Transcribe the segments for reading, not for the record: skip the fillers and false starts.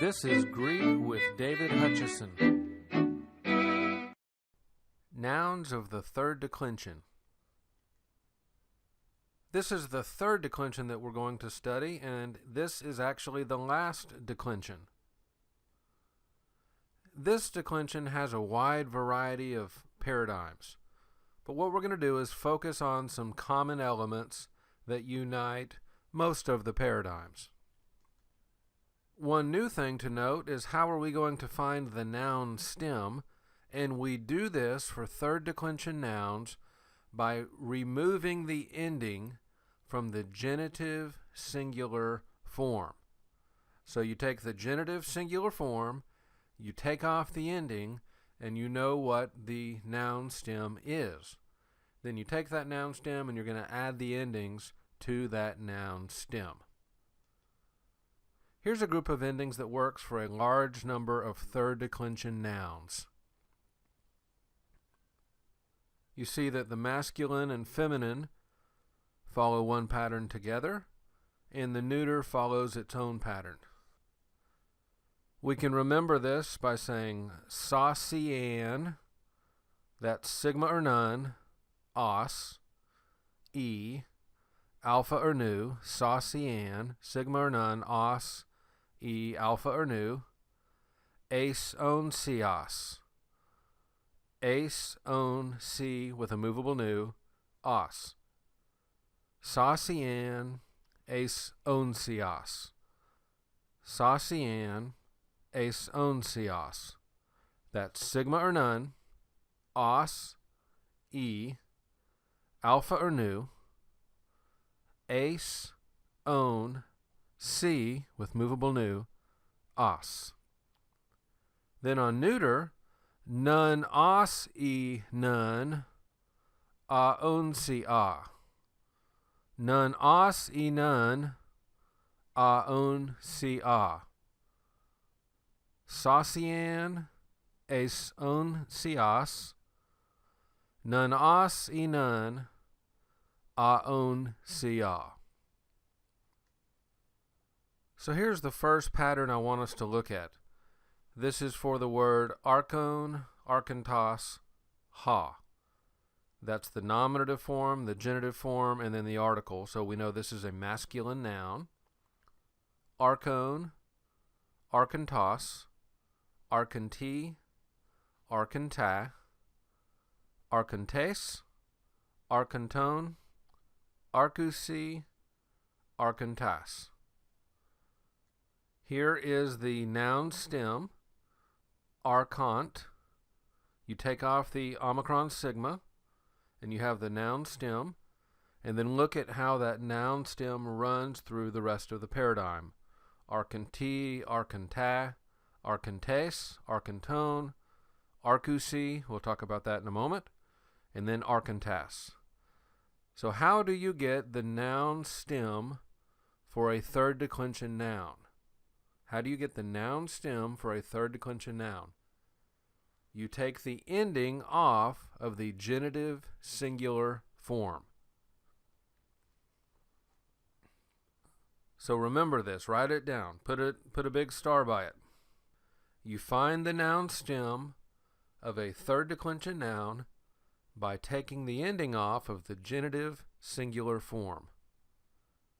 This is Greek with David Hutchison. Nouns of the third declension. This is the third declension that we're going to study, and this is actually the last declension. This declension has a wide variety of paradigms, but what we're going to do is focus on some common elements that unite most of the paradigms. One new thing to note is how are we going to find the noun stem, and we do this for third declension nouns by removing the ending from the genitive singular form. So you take the genitive singular form, you take off the ending, and you know what the noun stem is. Then you take that noun stem and you're going to add the endings to that noun stem. Here's a group of endings that works for a large number of third declension nouns. You see that the masculine and feminine follow one pattern together, and the neuter follows its own pattern. We can remember this by saying saucian, that's sigma or none, os, e, alpha or nu, saucian, sigma or none, os, e, alpha or nu, ace on cios, ace on c with a movable nu, os, saucian, ace on cios, saucian, ace on cios. That's sigma or none, os, e, alpha or nu, ace, on, c with movable nu, os. Then on neuter, none os e none, a on si a. None os e none, a on si a. Saucian, ace on cios, none os e none, a on si a. So here's the first pattern I want us to look at. This is for the word Arcon, Arkantos, ha. That's the nominative form, the genitive form, and then the article. So we know this is a masculine noun. Arcon, Arkantos, Arkanti, Arkantai, Arkantes, Arkanton, Arkusi, Arkantas. Here is the noun stem, archont. You take off the omicron sigma, and you have the noun stem, and then look at how that noun stem runs through the rest of the paradigm. Arkanti, Arkantai, Arkantes, Arkanton, Arkusi, we'll talk about that in a moment, and then Arkantas. So how do you get the noun stem for a third declension noun? How do you get the noun stem for a third declension noun? You take the ending off of the genitive singular form. So remember this, write it down, put a big star by it. You find the noun stem of a third declension noun by taking the ending off of the genitive singular form.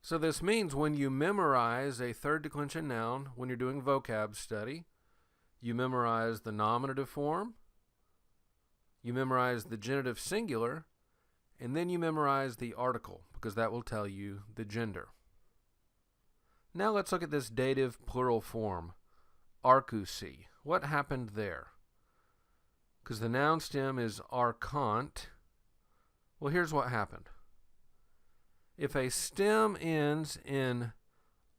So this means when you memorize a third declension noun, when you're doing vocab study, you memorize the nominative form, you memorize the genitive singular, and then you memorize the article, because that will tell you the gender. Now let's look at this dative plural form, arkusi. What happened there? Because the noun stem is archont. Well, here's what happened. If a stem ends in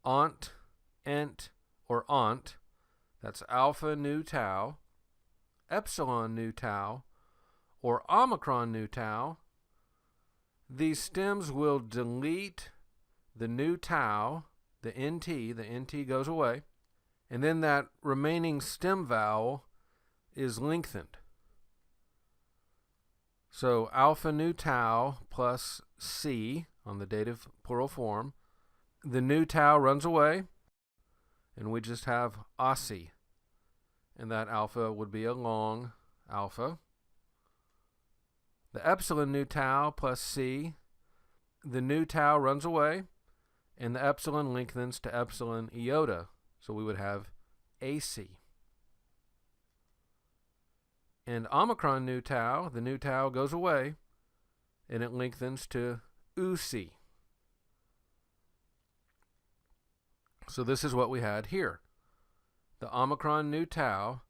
ont, ent, or ont, that's alpha nu tau, epsilon nu tau, or omicron nu tau, these stems will delete the nu tau, the NT goes away, and then that remaining stem vowel is lengthened. So alpha nu tau plus C on the dative plural form, the nu tau runs away, and we just have Aussie. And that alpha would be a long alpha. The epsilon nu tau plus C, the nu tau runs away, and the epsilon lengthens to epsilon iota. So we would have AC. And omicron nu tau, the nu tau goes away, and it lengthens to UC. So this is what we had here. The omicron nu tau,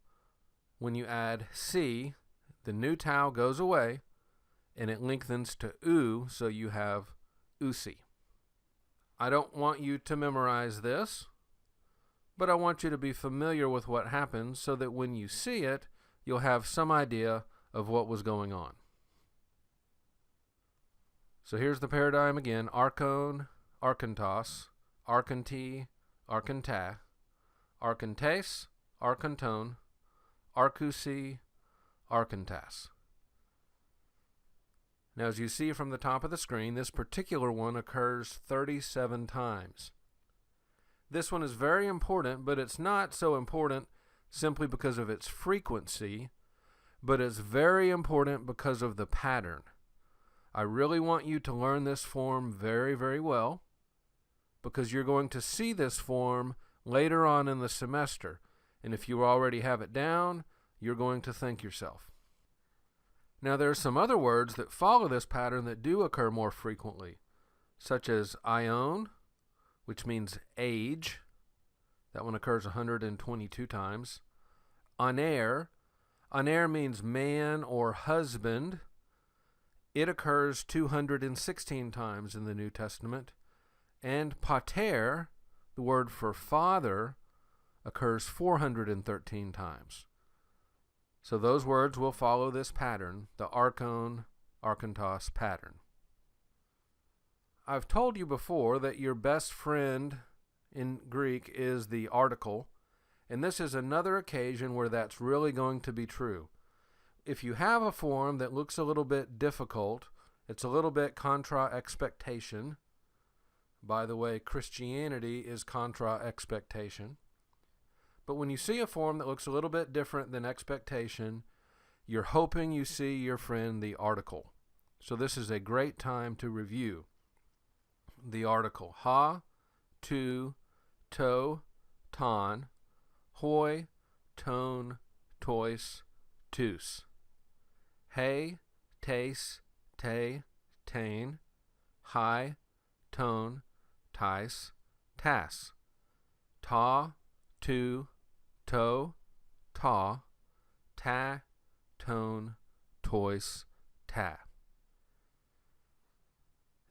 when you add C, the nu tau goes away, and it lengthens to U, so you have UC. I don't want you to memorize this, but I want you to be familiar with what happens so that when you see it, you'll have some idea of what was going on. So here's the paradigm again. Arcon, arkantos, arkanti, arkanta, arkantes, arkanton, arkusi, arkantas. Now, as you see from the top of the screen, this particular one occurs 37 times. This one is very important, but it's not so important simply because of its frequency, but it's very important because of the pattern. I really want you to learn this form very, very well, because you're going to see this form later on in the semester. And if you already have it down, you're going to thank yourself. Now, there are some other words that follow this pattern that do occur more frequently, such as ion, which means age. That one occurs 122 times. Aner. Aner means man or husband. It occurs 216 times in the New Testament. And pater, the word for father, occurs 413 times. So those words will follow this pattern, the archon, arkantos pattern. I've told you before that your best friend in Greek is the article, and this is another occasion where that's really going to be true. If you have a form that looks a little bit difficult, it's a little bit contra expectation. By the way, Christianity is contra expectation. But when you see a form that looks a little bit different than expectation, you're hoping you see your friend the article. So this is a great time to review the article. Ha, tu, to, ton, hoi, ton, tois, tus. Hey, tes, te, tain, hi, ton, tais, tas. Ta, tu, to, ta, ta, ton, tois, ta.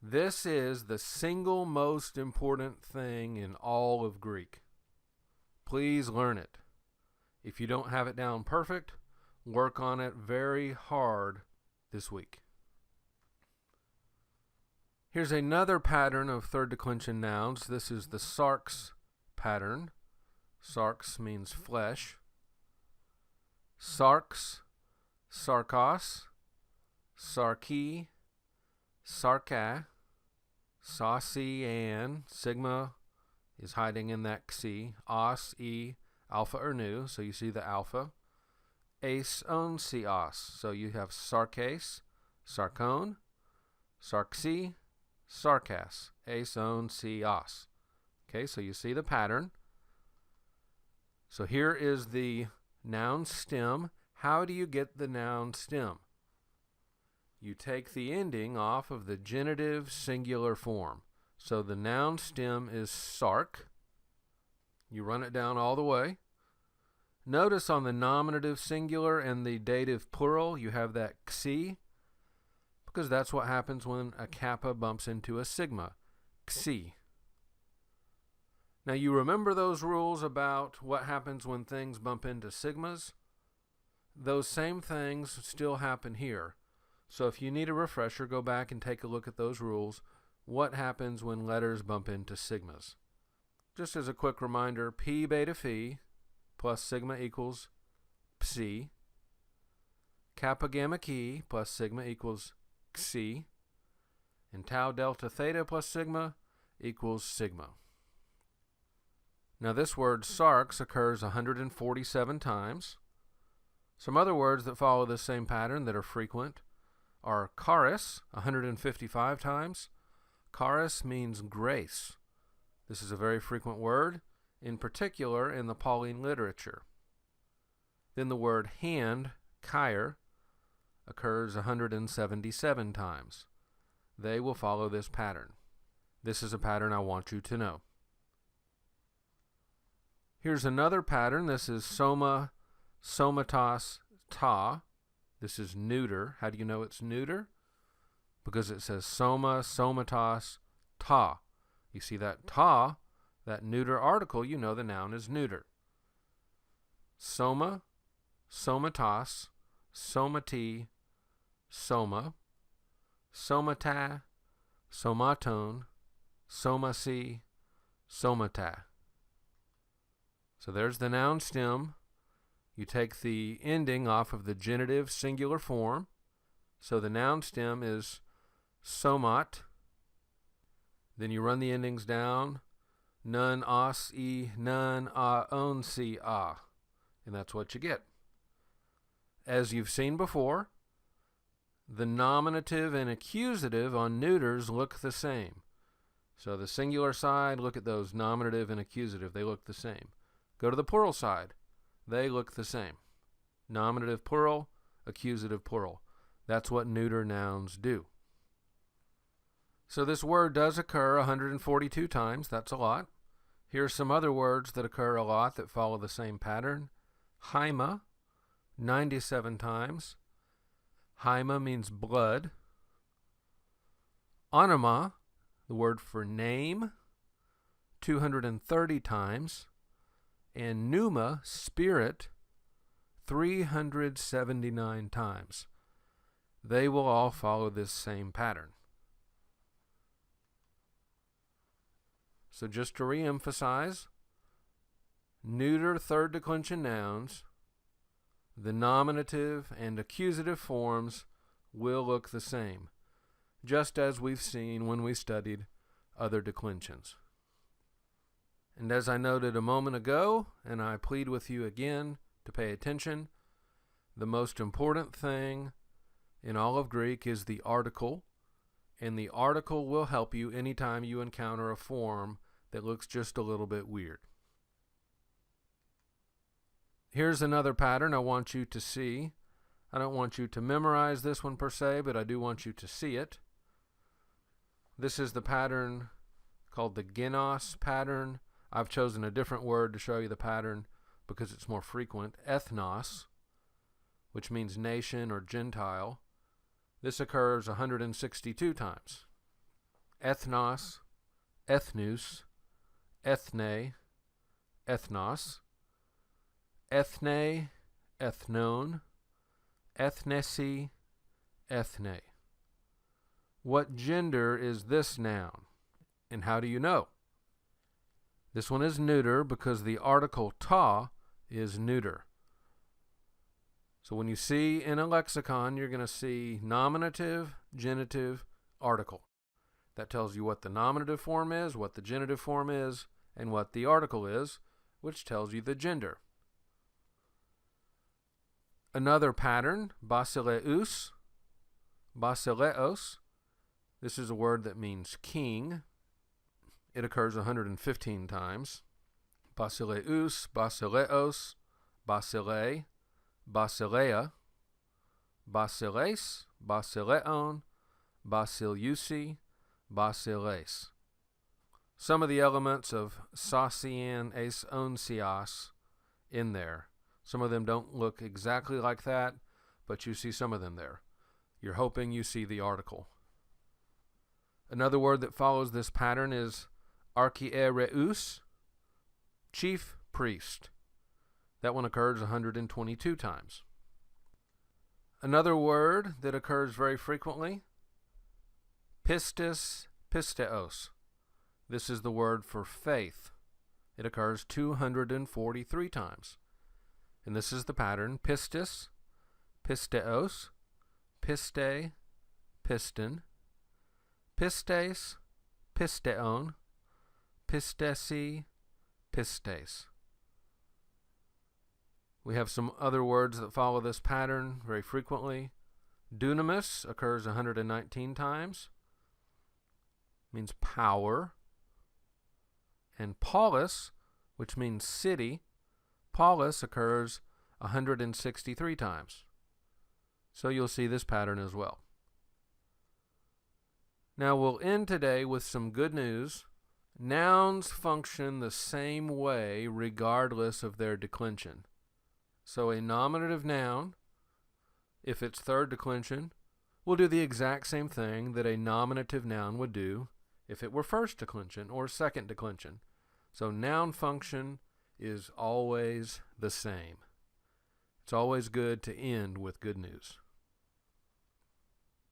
This is the single most important thing in all of Greek. Please learn it. If you don't have it down perfect, work on it very hard this week. Here's another pattern of third declension nouns. This is the Sarks pattern. Sarks means flesh. Sarks, sarkos, sarki, sarka, saucy, and sigma is hiding in that xi. Os, e, alpha or nu, so you see the alpha. Ace, on, si, os, so you have sarkase, sarkon, sarksi, sarkas, ace, on, si, os. Okay, so you see the pattern. So here is the noun stem. How do you get the noun stem? You take the ending off of the genitive singular form. So the noun stem is sark. You run it down all the way. Notice on the nominative singular and the dative plural, you have that xi, because that's what happens when a kappa bumps into a sigma. Xi. Now you remember those rules about what happens when things bump into sigmas? Those same things still happen here. So if you need a refresher, go back and take a look at those rules. What happens when letters bump into sigmas? Just as a quick reminder, p beta phi plus sigma equals psi. Kappa gamma chi plus sigma equals xi. And tau delta theta plus sigma equals sigma. Now this word sarks occurs 147 times. Some other words that follow this same pattern that are frequent are charis, 155 times. Charis means grace. This is a very frequent word, in particular in the Pauline literature. Then the word hand, chair, occurs 177 times. They will follow this pattern. This is a pattern I want you to know. Here's another pattern. This is soma, somatos, ta. This is neuter. How do you know it's neuter? Because it says soma, somatos, ta. You see that ta, that neuter article, you know the noun is neuter. Soma, somatos, somati, soma, somata, somaton, somasi, somata. So there's the noun stem. You take the ending off of the genitive singular form. So the noun stem is somat. Then you run the endings down. Nun, os, e, nun, a, on, si, a. And that's what you get. As you've seen before, the nominative and accusative on neuters look the same. So the singular side, look at those nominative and accusative. They look the same. Go to the plural side. They look the same. Nominative plural, accusative plural. That's what neuter nouns do. So this word does occur 142 times. That's a lot. Here's some other words that occur a lot that follow the same pattern. Haima, 97 times. Haima means blood. Onoma, the word for name, 230 times. And pneuma, spirit, 379 times. They will all follow this same pattern. So just to re-emphasize, neuter third declension nouns, the nominative and accusative forms will look the same, just as we've seen when we studied other declensions. And as I noted a moment ago, and I plead with you again to pay attention, the most important thing in all of Greek is the article, and the article will help you anytime you encounter a form that looks just a little bit weird. Here's another pattern I want you to see. I don't want you to memorize this one per se, but I do want you to see it. This is the pattern called the genos pattern. I've chosen a different word to show you the pattern because it's more frequent. Ethnos, which means nation or Gentile. This occurs 162 times. Ethnos, ethnus, ethne, ethnos, ethne, ethnon, ethnesi, ethne. What gender is this noun? And how do you know? This one is neuter because the article ta is neuter. So when you see in a lexicon, you're going to see nominative, genitive, article. That tells you what the nominative form is, what the genitive form is, and what the article is, which tells you the gender. Another pattern, basileus, basileos. This is a word that means king. It occurs 115 times. Basileus, basileos, basile, basilea, basileis, basileon, basiliusi, basileis. Some of the elements of sasian es onsias in there. Some of them don't look exactly like that, but you see some of them there. You're hoping you see the article. Another word that follows this pattern is archiereus, chief priest. That one occurs 122 times. Another word that occurs very frequently, pistis, pisteos. This is the word for faith. It occurs 243 times. And this is the pattern, pistis, pisteos, piste, piston, pistes, pisteon, pistesi, pistes. We have some other words that follow this pattern very frequently. Dunamis occurs 119 times, means power. And polis, which means city, polis occurs 163 times. So you'll see this pattern as well. Now we'll end today with some good news. Nouns function the same way regardless of their declension. So a nominative noun, if it's third declension, will do the exact same thing that a nominative noun would do if it were first declension or second declension. So noun function is always the same. It's always good to end with good news.